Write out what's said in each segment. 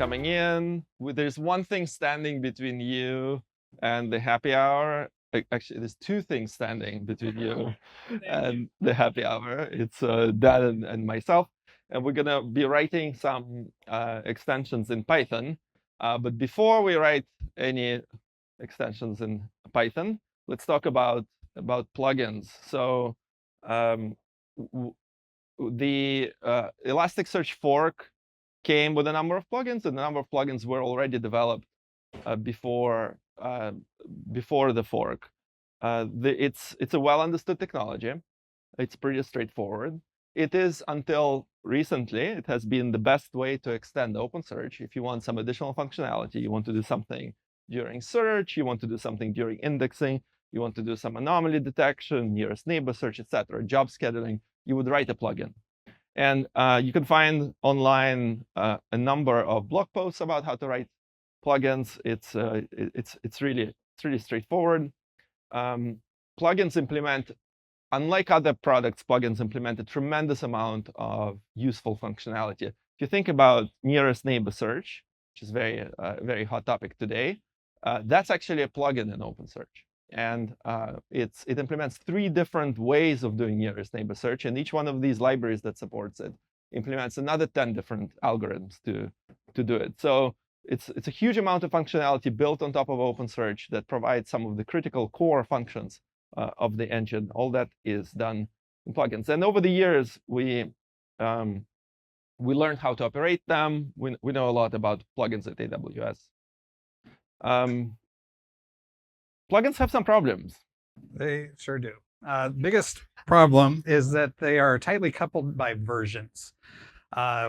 coming in. There's one thing standing between you and the happy hour. Actually, there's two things standing between you and the happy hour. It's Dan and myself. And we're going to be writing some extensions in Python. But before we write any extensions in Python, let's talk about plugins. So the Elasticsearch fork came with a number of plugins, and a number of plugins were already developed before the fork. It's a well-understood technology. It's pretty straightforward. It is, until recently, it has been the best way to extend OpenSearch. If you want some additional functionality, you want to do something during search, you want to do something during indexing, you want to do some anomaly detection, nearest neighbor search, etc., job scheduling, you would write a plugin. And you can find online a number of blog posts about how to write plugins. It's really straightforward. Plugins implement, unlike other products, plugins implement a tremendous amount of useful functionality. If you think about nearest neighbor search, which is very hot topic today, that's actually a plugin in OpenSearch. And it implements 3 different ways of doing nearest neighbor search, and each one of these libraries that supports it implements another 10 different algorithms to do it. So it's a huge amount of functionality built on top of OpenSearch that provides some of the critical core functions of the engine. All that is done in plugins. And over the years, we learned how to operate them. We know a lot about plugins at AWS. Plugins have some problems. They sure do. Biggest problem is that they are tightly coupled by versions,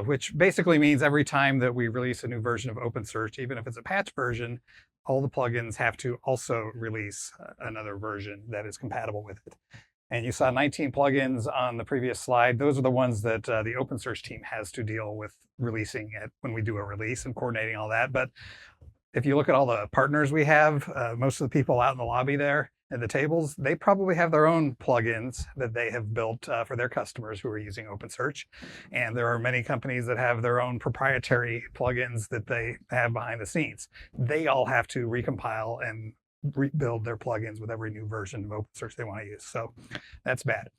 which basically means every time that we release a new version of OpenSearch, even if it's a patch version, all the plugins have to also release another version that is compatible with it. And you saw 19 plugins on the previous slide. Those are the ones that the OpenSearch team has to deal with releasing it when we do a release and coordinating all that. But if you look at all the partners we have, most of the people out in the lobby there at the tables, they probably have their own plugins that they have built for their customers who are using OpenSearch. And there are many companies that have their own proprietary plugins that they have behind the scenes. They all have to recompile and rebuild their plugins with every new version of OpenSearch they want to use. So that's bad.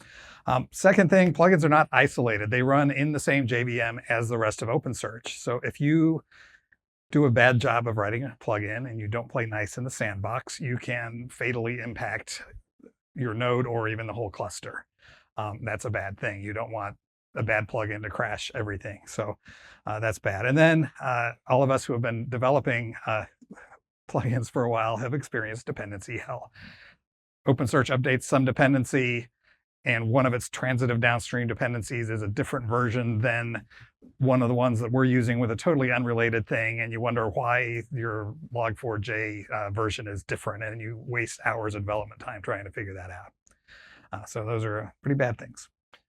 Second thing, plugins are not isolated. They run in the same JVM as the rest of OpenSearch. So if you do a bad job of writing a plugin and you don't play nice in the sandbox, you can fatally impact your node or even the whole cluster. That's a bad thing. You don't want a bad plugin to crash everything. So that's bad. And then all of us who have been developing plugins for a while have experienced dependency hell. OpenSearch updates some dependency, and one of its transitive downstream dependencies is a different version than one of the ones that we're using with a totally unrelated thing, and you wonder why your log4j version is different, and you waste hours of development time trying to figure that out. So those are pretty bad things.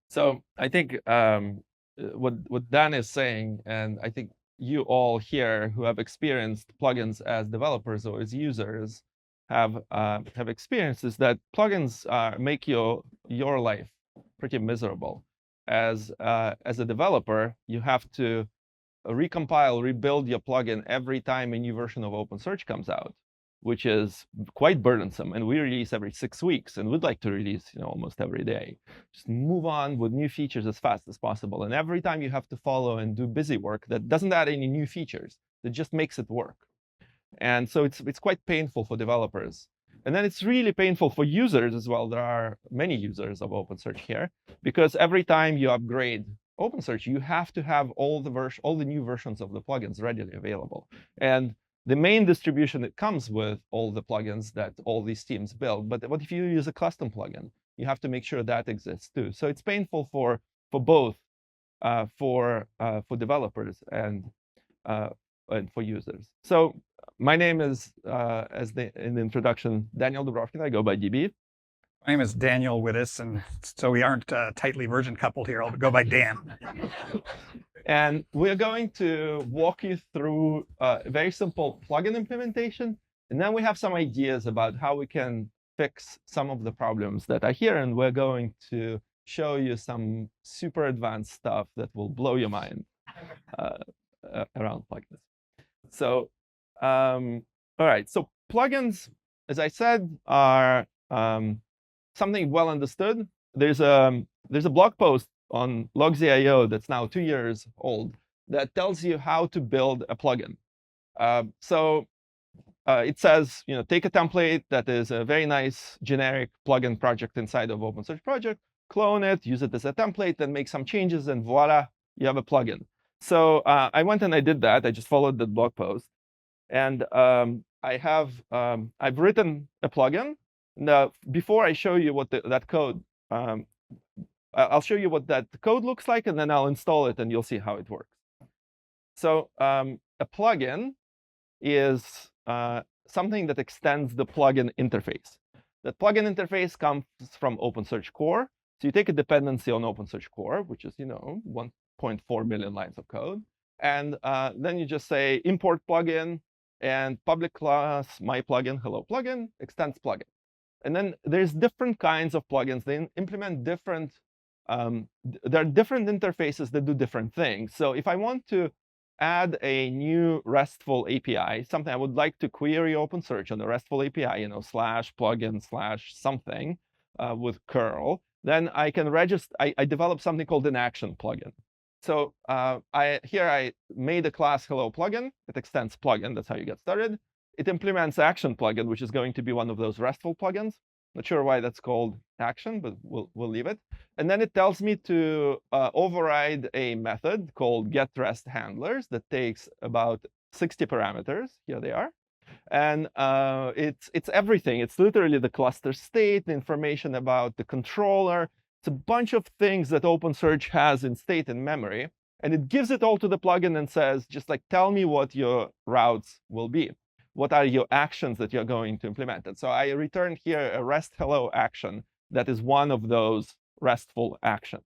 So I think what Dan is saying, and I think you all here who have experienced plugins as developers or as users have experienced, is that plugins make your life pretty miserable. As a developer, you have to recompile, rebuild your plugin every time a new version of OpenSearch comes out, which is quite burdensome. And we release every 6 weeks, and we'd like to release almost every day. Just move on with new features as fast as possible. And every time you have to follow and do busy work that doesn't add any new features, that just makes it work. And so it's quite painful for developers. And then it's really painful for users as well. There are many users of OpenSearch here, because every time you upgrade OpenSearch, you have to have all the new versions of the plugins readily available. And the main distribution that comes with all the plugins that all these teams build. But what if you use a custom plugin? You have to make sure that exists too. So it's painful for both, for developers and for users. So my name is, in the introduction, Daniel Doubrovkine. I go by DB. My name is Daniel Widdis, and so we aren't tightly version coupled here. I'll go by Dan. And we're going to walk you through a very simple plugin implementation. And then we have some ideas about how we can fix some of the problems that are here. And we're going to show you some super advanced stuff that will blow your mind around plugins. So, all right. So plugins, as I said, are something well understood. There's a blog post on Logsy.io that's now 2 years old that tells you how to build a plugin. It says, take a template that is a very nice generic plugin project inside of OpenSearch project, clone it, use it as a template, then make some changes, and voila, you have a plugin. So I went and I did that. I just followed the blog post, and I've written a plugin. Now, before I show you what that code, I'll show you what that code looks like, and then I'll install it, and you'll see how it works. So a plugin is something that extends the plugin interface. The plugin interface comes from OpenSearch core. So you take a dependency on OpenSearch core, which is 1.4 million lines of code, and then you just say import plugin and public class my plugin hello plugin extends plugin. And then there's different kinds of plugins. They implement different. There are different interfaces that do different things. So if I want to add a new RESTful API, something I would like to query OpenSearch on the RESTful API, /plugin/something with curl, then I can register. I develop something called an action plugin. So here I made a class hello plugin. It extends plugin. That's how you get started. It implements action plugin, which is going to be one of those RESTful plugins. Not sure why that's called action, but we'll leave it. And then it tells me to override a method called getRestHandlers that takes about 60 parameters. Here they are. And it's everything. It's literally the cluster state, the information about the controller. It's a bunch of things that OpenSearch has in state and memory. And it gives it all to the plugin and says, just like, tell me what your routes will be. What are your actions that you're going to implement? And so I returned here a REST hello action that is one of those RESTful actions.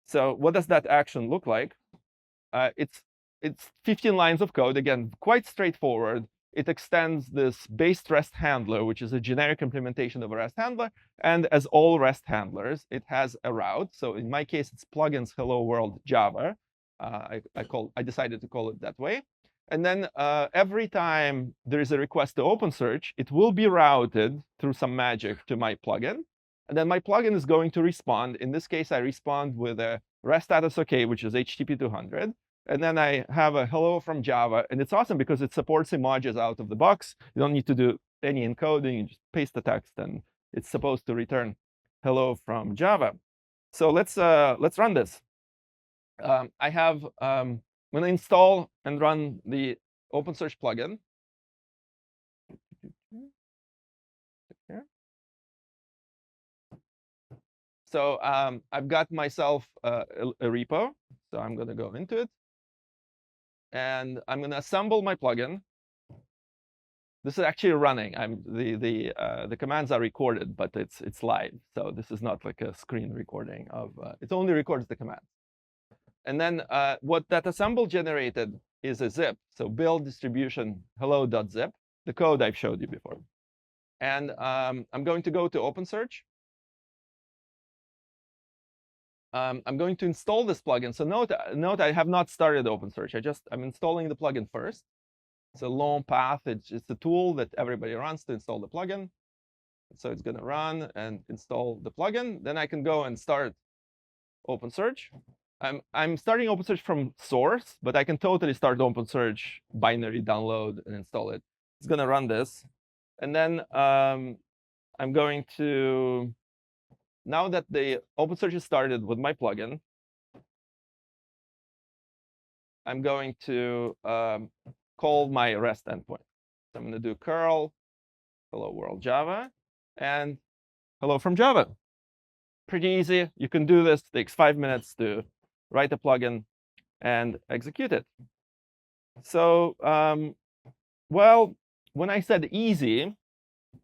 So what does that action look like? It's 15 lines of code. Again, quite straightforward. It extends this base REST handler, which is a generic implementation of a REST handler. And as all REST handlers, it has a route. So in my case, it's plugins hello world Java. I decided to call it that way. And then every time there is a request to OpenSearch, it will be routed through some magic to my plugin. And then my plugin is going to respond. In this case, I respond with a REST status OK, which is HTTP 200. And then I have a hello from Java. And it's awesome because it supports emojis out of the box. You don't need to do any encoding. You just paste the text, and it's supposed to return hello from Java. So let's run this. I'm going to install and run the OpenSearch plugin. So I've got myself a repo. So I'm going to go into it. And I'm going to assemble my plugin. This is actually running. The commands are recorded, but it's live. So this is not like a screen recording of. It only records the commands. And then what that assemble generated is a zip. So build distribution hello.zip, the code I've showed you before. And I'm going to go to OpenSearch. I'm going to install this plugin. So note I have not started OpenSearch. I'm installing the plugin first. It's a long path. It's a tool that everybody runs to install the plugin. So it's going to run and install the plugin. Then I can go and start OpenSearch. I'm starting OpenSearch from source, but I can totally start OpenSearch binary download and install it. It's going to run this. And then I'm going to, now that the OpenSearch is started with my plugin, I'm going to call my REST endpoint. So I'm going to do curl hello world Java and hello from Java. Pretty easy. You can do this. It takes 5 minutes to write a plugin and execute it. So, well, when I said easy,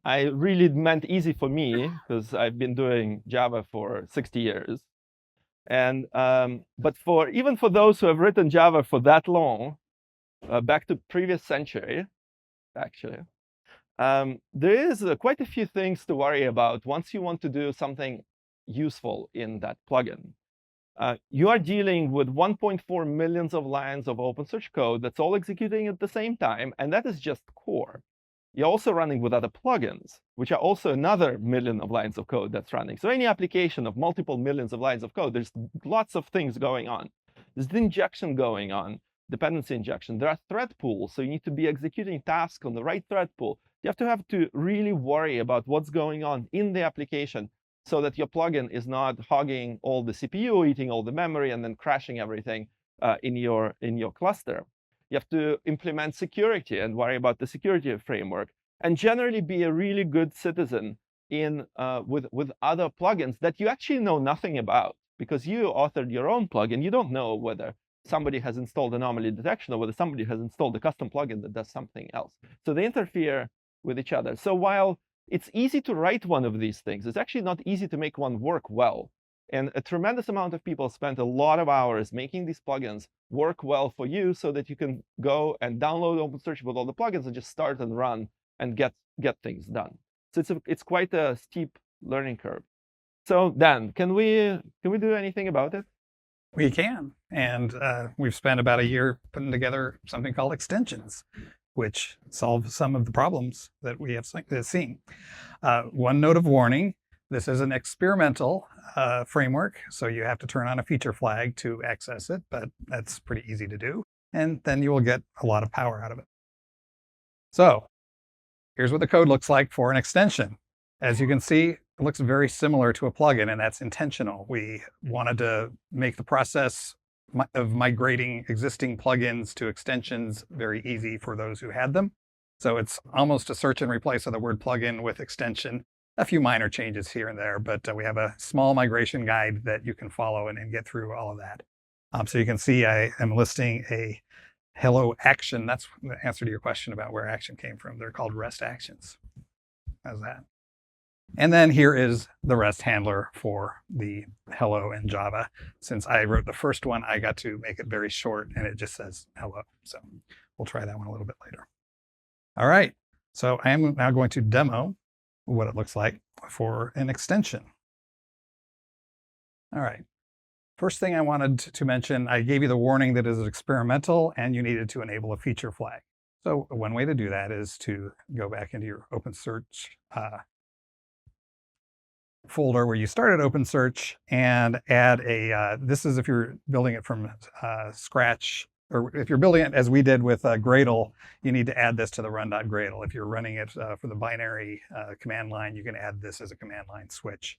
I really meant easy for me because I've been doing Java for 60 years. And but even for those who have written Java for that long, back to previous century, actually, there is quite a few things to worry about once you want to do something useful in that plugin. you are dealing with 1.4 millions of lines of OpenSearch code that's all executing at the same time, and that is just core. You're also running with other plugins, which are also another million of lines of code that's running. So any application of multiple millions of lines of code, there's lots of things going on. There's the injection going on, dependency injection. There are thread pools, so you need to be executing tasks on the right thread pool. You have to really worry about what's going on in the application so that your plugin is not hogging all the CPU, eating all the memory, and then crashing everything in your cluster. You have to implement security and worry about the security framework, and generally be a really good citizen in with other plugins that you actually know nothing about, because you authored your own plugin. You don't know whether somebody has installed anomaly detection or whether somebody has installed a custom plugin that does something else. So they interfere with each other. So while it's easy to write one of these things, it's actually not easy to make one work well. And a tremendous amount of people spent a lot of hours making these plugins work well for you so that you can go and download OpenSearch with all the plugins and just start and run and get things done. So it's quite a steep learning curve. So Dan, can we do anything about it? We can. And we've spent about a year putting together something called Extensions, which solve some of the problems that we have seen. One note of warning, this is an experimental framework, so you have to turn on a feature flag to access it, but that's pretty easy to do. And then you will get a lot of power out of it. So here's what the code looks like for an extension. As you can see, it looks very similar to a plugin, and that's intentional. We wanted to make the process of migrating existing plugins to extensions very easy for those who had them. So it's almost a search and replace of the word plugin with extension. A few minor changes here and there, but we have a small migration guide that you can follow and get through all of that. So you can see I am listing a hello action. That's the answer to your question about where action came from. They're called REST actions. How's that? And then here is the REST handler for the hello in Java. Since I wrote the first one, I got to make it very short, and it just says hello. So we'll try that one a little bit later. All right, so I am now going to demo what it looks like for an extension. All right, first thing I wanted to mention, I gave you the warning that it is experimental and you needed to enable a feature flag. So one way to do that is to go back into your OpenSearch folder where you started OpenSearch and add a, this is if you're building it from scratch, or if you're building it as we did with Gradle, you need to add this to the run.gradle. If you're running it for the binary command line, you can add this as a command line switch.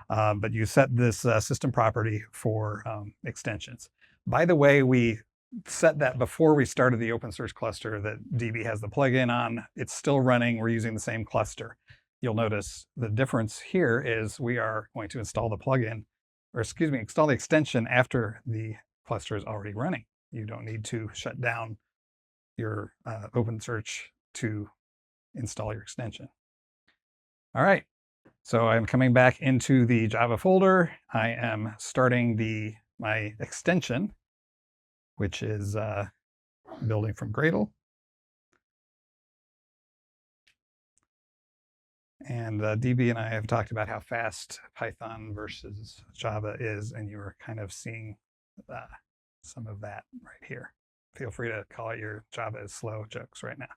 But you set this system property for extensions. By the way, we set that before we started the OpenSearch cluster that DB has the plugin on. It's still running. We're using the same cluster. You'll notice the difference here is we are going to install the plugin, or excuse me, install the extension after the cluster is already running. You don't need to shut down your OpenSearch to install your extension. All right, so I'm coming back into the Java folder. I am starting my extension, which is building from Gradle. And DB and I have talked about how fast Python versus Java is, and you're kind of seeing some of that right here. Feel free to call it your Java is slow jokes right now.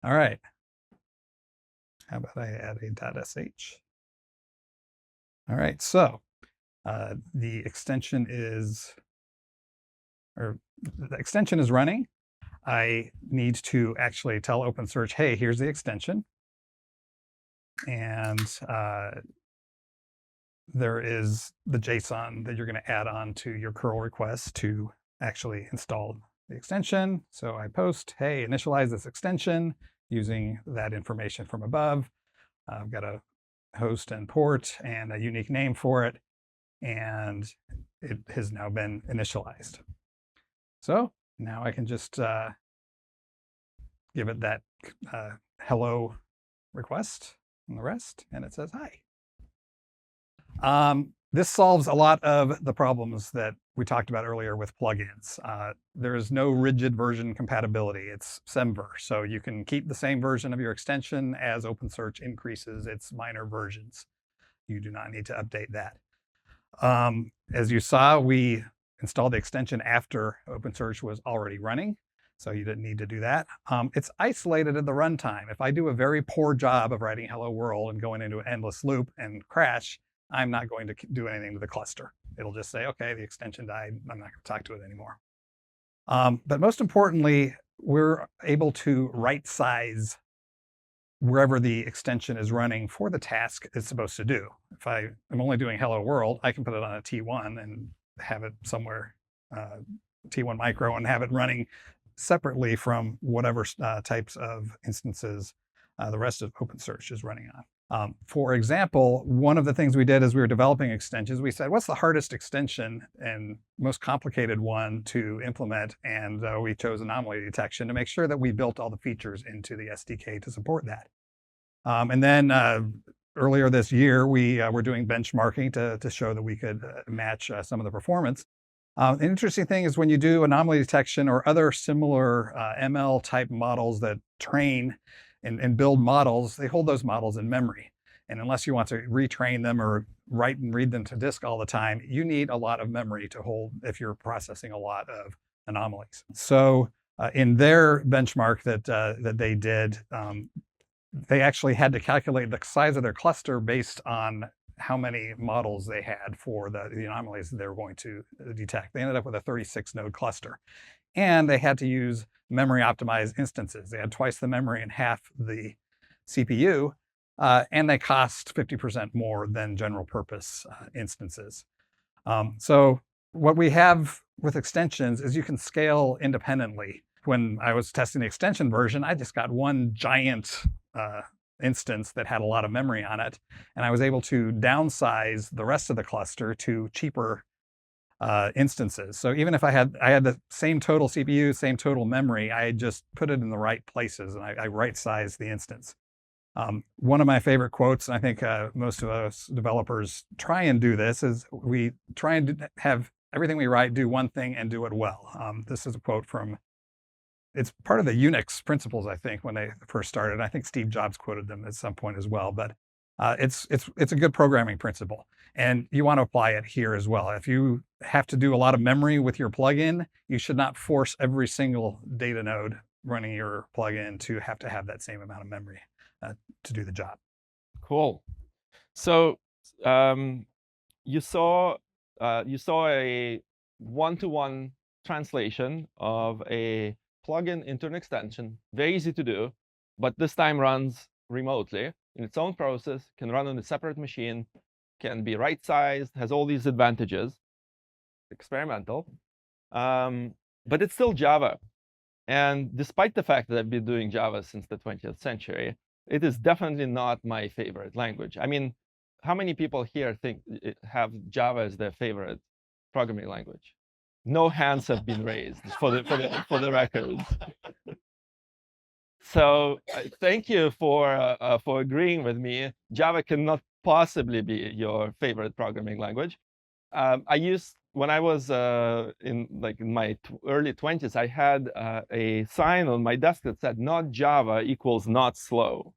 All right. How about I add a .sh? All right, so the extension is running. I need to actually tell OpenSearch, hey, here's the extension. And there is the JSON that you're going to add on to your curl request to actually install the extension. So I post, hey, initialize this extension using that information from above. I've got a host and port and a unique name for it. And it has now been initialized. So now I can just give it that hello request and the rest, and it says hi. This solves a lot of the problems that we talked about earlier with plugins. There is no rigid version compatibility. It's semver. So you can keep the same version of your extension as OpenSearch increases its minor versions. You do not need to update that. As you saw, we installed the extension after OpenSearch was already running, so you didn't need to do that. It's isolated at the runtime. If I do a very poor job of writing hello world and going into an endless loop and crash, I'm not going to do anything to the cluster. It'll just say, okay, the extension died. I'm not going to talk to it anymore. But most importantly, we're able to right size wherever the extension is running for the task it's supposed to do. If I am only doing hello world, I can put it on a T1 and have it somewhere, T1 micro, and have it running separately from whatever types of instances the rest of OpenSearch is running on. For example, one of the things we did as we were developing extensions, we said, what's the hardest extension and most complicated one to implement? And we chose anomaly detection to make sure that we built all the features into the SDK to support that. And then earlier this year, we were doing benchmarking to show that we could match some of the performance. An interesting thing is when you do anomaly detection or other similar ML type models that train and build models, they hold those models in memory. And unless you want to retrain them or write and read them to disk all the time, you need a lot of memory to hold if you're processing a lot of anomalies. So in their benchmark that they did, they actually had to calculate the size of their cluster based on how many models they had for the anomalies they were going to detect. They ended up with a 36 node cluster. And they had to use memory optimized instances. They had twice the memory and half the CPU, and they cost 50% more than general purpose instances. So what we have with extensions is you can scale independently. When I was testing the extension version, I just got one giant instance that had a lot of memory on it, and I was able to downsize the rest of the cluster to cheaper instances. So even if I had the same total CPU, same total memory, I just put it in the right places and I right-sized the instance. One of my favorite quotes, and I think most of us developers try and do this, is we try and have everything we write do one thing and do it well. This is a quote from, it's part of the Unix principles, I think, when they first started. I think Steve Jobs quoted them at some point as well, but it's a good programming principle. And you want to apply it here as well. If you have to do a lot of memory with your plugin, you should not force every single data node running your plugin to have that same amount of memory to do the job. Cool. So you saw a one-to-one translation of a plugin into an extension. Very easy to do, but this time runs remotely in its own process, can run on a separate machine, can be right-sized, has all these advantages. Experimental, but it's still Java. And despite the fact that I've been doing Java since the 20th century, it is definitely not my favorite language. I mean, how many people here have Java as their favorite programming language? No hands have been raised for the record. So thank you for agreeing with me. Java cannot possibly be your favorite programming language. When I was in my early 20s, I had a sign on my desk that said "Not Java equals not slow,"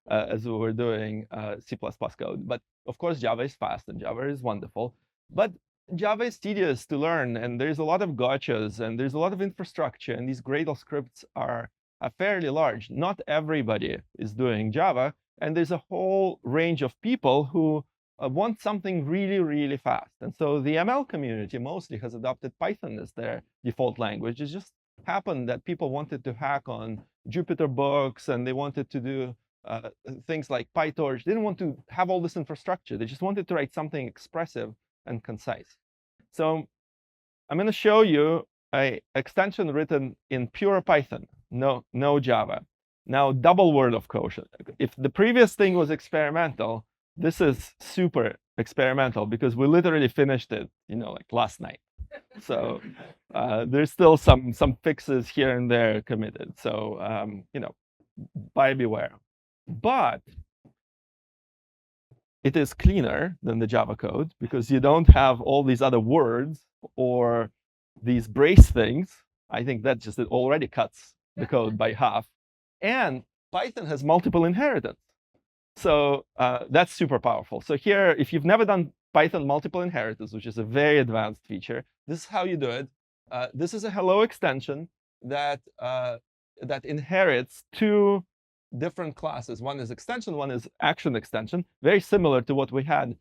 as we were doing C++ code. But of course, Java is fast and Java is wonderful. But Java is tedious to learn, and there's a lot of gotchas, and there's a lot of infrastructure, and these Gradle scripts are fairly large. Not everybody is doing Java, and there's a whole range of people who want something really, really fast. And so the ML community mostly has adopted Python as their default language. It just happened that people wanted to hack on Jupyter books, and they wanted to do things like PyTorch. They didn't want to have all this infrastructure. They just wanted to write something expressive and concise. So I'm going to show you an extension written in pure Python, no Java. Now, double word of caution. If the previous thing was experimental, this is super experimental because we literally finished it, like last night. So there's still some fixes here and there committed. So buyer beware. But it is cleaner than the Java code because you don't have all these other words or these brace things. I think that just it already cuts the code by half. And Python has multiple inheritance. So that's super powerful. So here, if you've never done Python multiple inheritance, which is a very advanced feature, this is how you do it. This is a hello extension that inherits two different classes. One is extension, one is action extension, very similar to what we had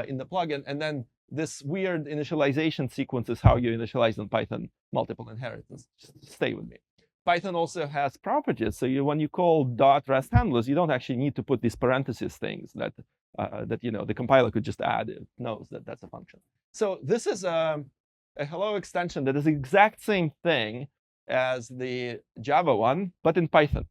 in the plugin. And then this weird initialization sequence is how you initialize in Python multiple inheritance. Just stay with me. Python also has properties. So when you call .rest handlers, you don't actually need to put these parentheses things that the compiler could just add. It knows that that's a function. So this is a hello extension that is the exact same thing as the Java one, but in Python.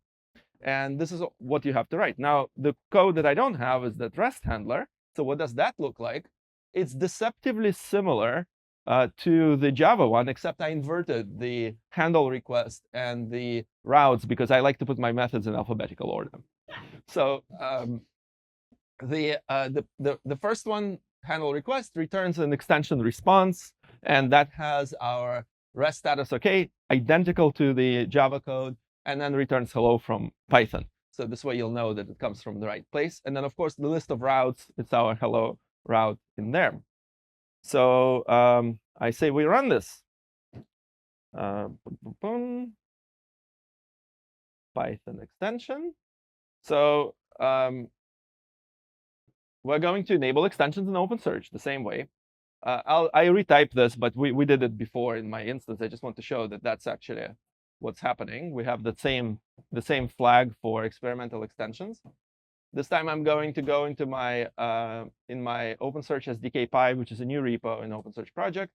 And this is what you have to write. Now, the code that I don't have is that REST handler. So what does that look like? It's deceptively similar to the Java one, except I inverted the handle request and the routes because I like to put my methods in alphabetical order. So the first one, handle request, returns an extension response, and that has our REST status OK, identical to the Java code, and then returns hello from Python. So this way you'll know that it comes from the right place. And then, of course, the list of routes, it's our hello route in there. So I say we run this. Python extension. So we're going to enable extensions in OpenSearch the same way. I retyped this, but we did it before in my instance. I just want to show that that's actually what's happening. We have the same flag for experimental extensions. This time I'm going to go into my OpenSearch SDK py, which is a new repo in OpenSearch project.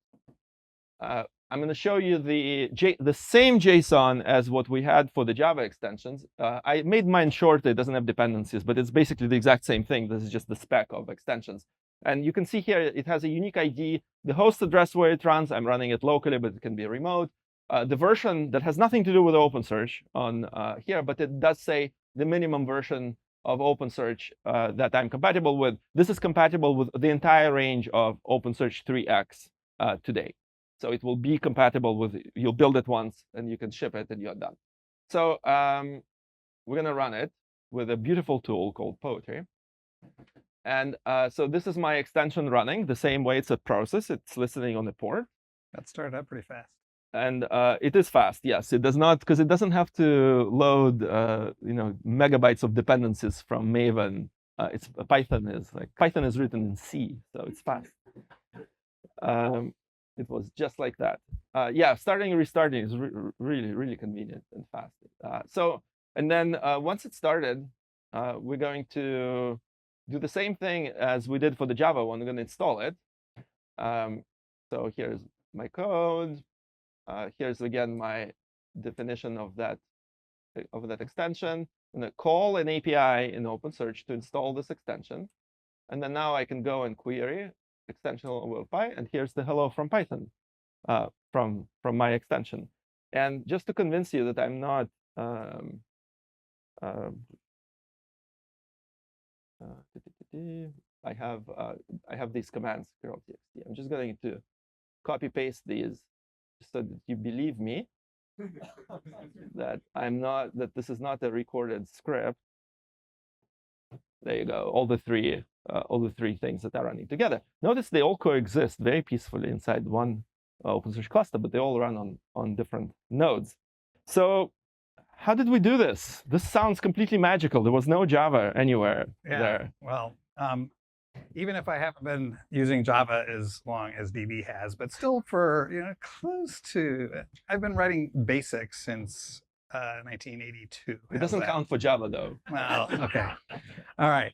I'm going to show you the same JSON as what we had for the Java extensions. I made mine short. It doesn't have dependencies, but it's basically the exact same thing. This is just the spec of extensions. And you can see here it has a unique ID. The host address where it runs, I'm running it locally, but it can be remote. The version that has nothing to do with OpenSearch on here, but it does say the minimum version of OpenSearch that I'm compatible with. This is compatible with the entire range of OpenSearch 3x today. So it will be compatible with, you'll build it once and you can ship it and you're done. So we're going to run it with a beautiful tool called Poetry. And so this is my extension running the same way. It's a process. It's listening on the port. That started up pretty fast. And it is fast, yes. It does not, because it doesn't have to load megabytes of dependencies from Maven. Python is written in C, so it's fast. It was just like that. Yeah, starting and restarting is really, really convenient and fast. And then once it started, we're going to do the same thing as we did for the Java one. We're going to install it. So here's my code. Here's again my definition of that extension. I'm going to call an API in OpenSearch to install this extension. And then now I can go and query extension py, and here's the hello from Python from my extension. And just to convince you that I'm not I have these commands curl.txt. I'm just going to copy paste these so that you believe me that this is not a recorded script. There you go. All the three things that are running together. Notice they all coexist very peacefully inside one OpenSearch cluster, but they all run on different nodes. So how did we do this? This sounds completely magical. There was no Java anywhere there. Well, even if I haven't been using Java as long as DB has, but still for close to, I've been writing BASIC since 1982. It doesn't count for Java, though. Well, OK. All right.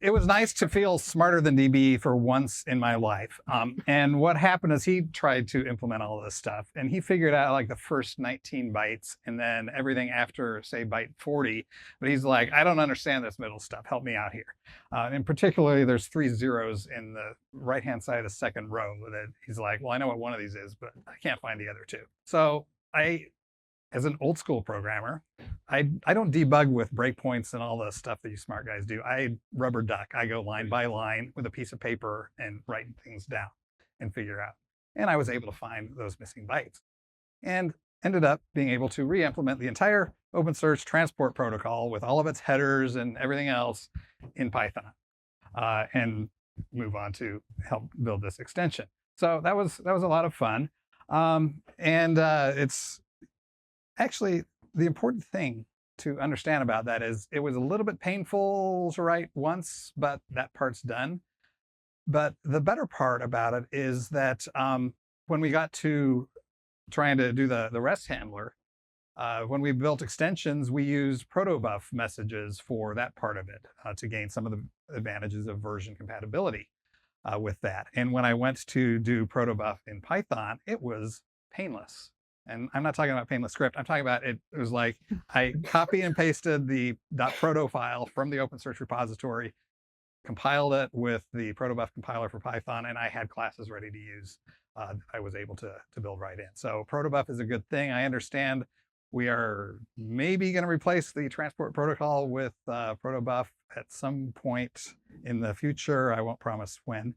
It was nice to feel smarter than DB for once in my life. And what happened is he tried to implement all of this stuff, and he figured out like the first 19 bytes and then everything after, say, byte 40. But he's like, I don't understand this middle stuff. Help me out here. And particularly, there's 3 zeros in the right-hand side of the second row that he's like, well, I know what one of these is, but I can't find the other two. So I as an old school programmer, I don't debug with breakpoints and all the stuff that you smart guys do. I rubber duck. I go line by line with a piece of paper and write things down and figure out. And I was able to find those missing bytes and ended up being able to re-implement the entire OpenSearch transport protocol with all of its headers and everything else in Python and move on to help build this extension. So that was a lot of fun. It's actually the important thing to understand about that is it was a little bit painful to write once, but that part's done. But the better part about it is that when we got to trying to do the REST handler, when we built extensions, we used protobuf messages for that part of it to gain some of the advantages of version compatibility with that. And when I went to do protobuf in Python, it was painless. And I'm not talking about painless script. I'm talking about it was like I copy and pasted the .proto file from the OpenSearch repository, compiled it with the protobuf compiler for Python, and I had classes ready to use. I was able to build right in. So protobuf is a good thing. I understand we are maybe going to replace the transport protocol with protobuf at some point in the future. I won't promise when,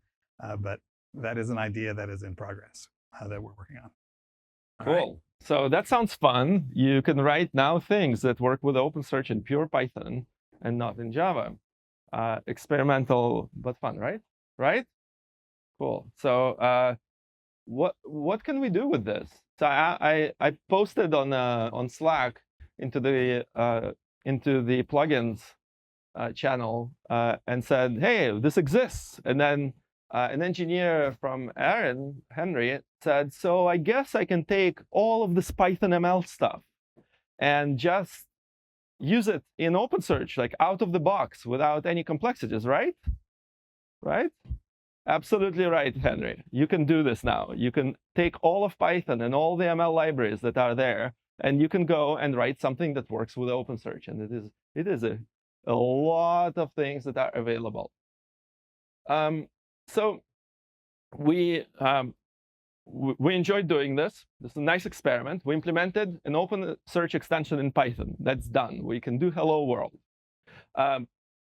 but that is an idea that is in progress that we're working on. Cool. Right. So that sounds fun. You can write now things that work with OpenSearch in pure Python and not in Java. Experimental, but fun, right? Right? Cool. So what can we do with this? So I posted on Slack into the plugins channel and said, hey, this exists. And then an engineer from Aaron, Henry, said, so I guess I can take all of this Python ML stuff and just use it in OpenSearch, like out of the box without any complexities, right? Right? Absolutely right, Henry. You can do this now. You can take all of Python and all the ML libraries that are there, and you can go and write something that works with OpenSearch. And it is a lot of things that are available. So we enjoyed doing this. This is a nice experiment. We implemented an OpenSearch extension in Python. That's done. We can do hello world.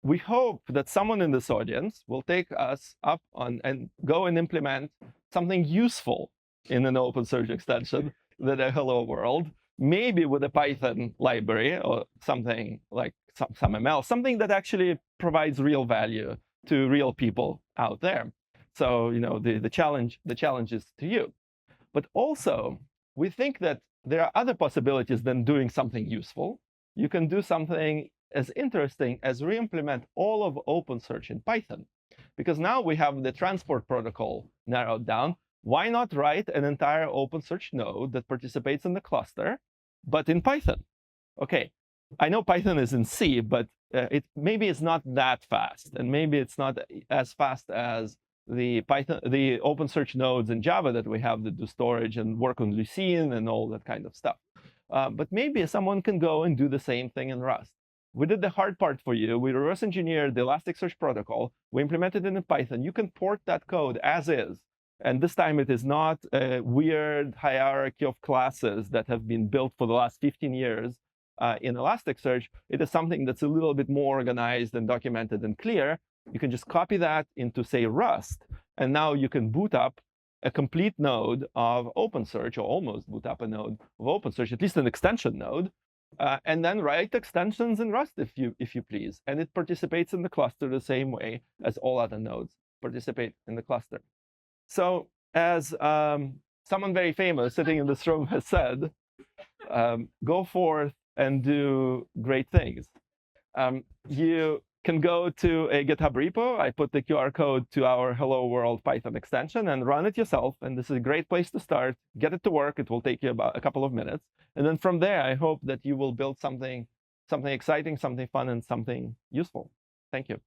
We hope that someone in this audience will take us up on and go and implement something useful in an OpenSearch extension that a hello world, maybe with a Python library or something like some ML, something that actually provides real value to real people out there. So, you know, the challenge is to you. But also, we think that there are other possibilities than doing something useful. You can do something as interesting as re-implement all of OpenSearch in Python. Because now we have the transport protocol narrowed down. Why not write an entire OpenSearch node that participates in the cluster, but in Python? Okay, I know Python is in C, but maybe it's not that fast, and maybe it's not as fast as the OpenSearch nodes in Java that we have that do storage and work on Lucene and all that kind of stuff. But maybe someone can go and do the same thing in Rust. We did the hard part for you. We reverse engineered the Elasticsearch protocol. We implemented it in Python. You can port that code as is. And this time it is not a weird hierarchy of classes that have been built for the last 15 years in Elasticsearch. It is something that's a little bit more organized and documented and clear. You can just copy that into, say, Rust. And now you can boot up a complete node of OpenSearch, or almost boot up a node of OpenSearch, at least an extension node. And then write extensions in Rust, if you please. And it participates in the cluster the same way as all other nodes participate in the cluster. So as someone very famous sitting in this room has said, go forth and do great things. You can go to a GitHub repo. I put the QR code to our Hello World Python extension and run it yourself. And this is a great place to start. Get it to work. It will take you about a couple of minutes. And then from there, I hope that you will build something exciting, something fun, and something useful. Thank you.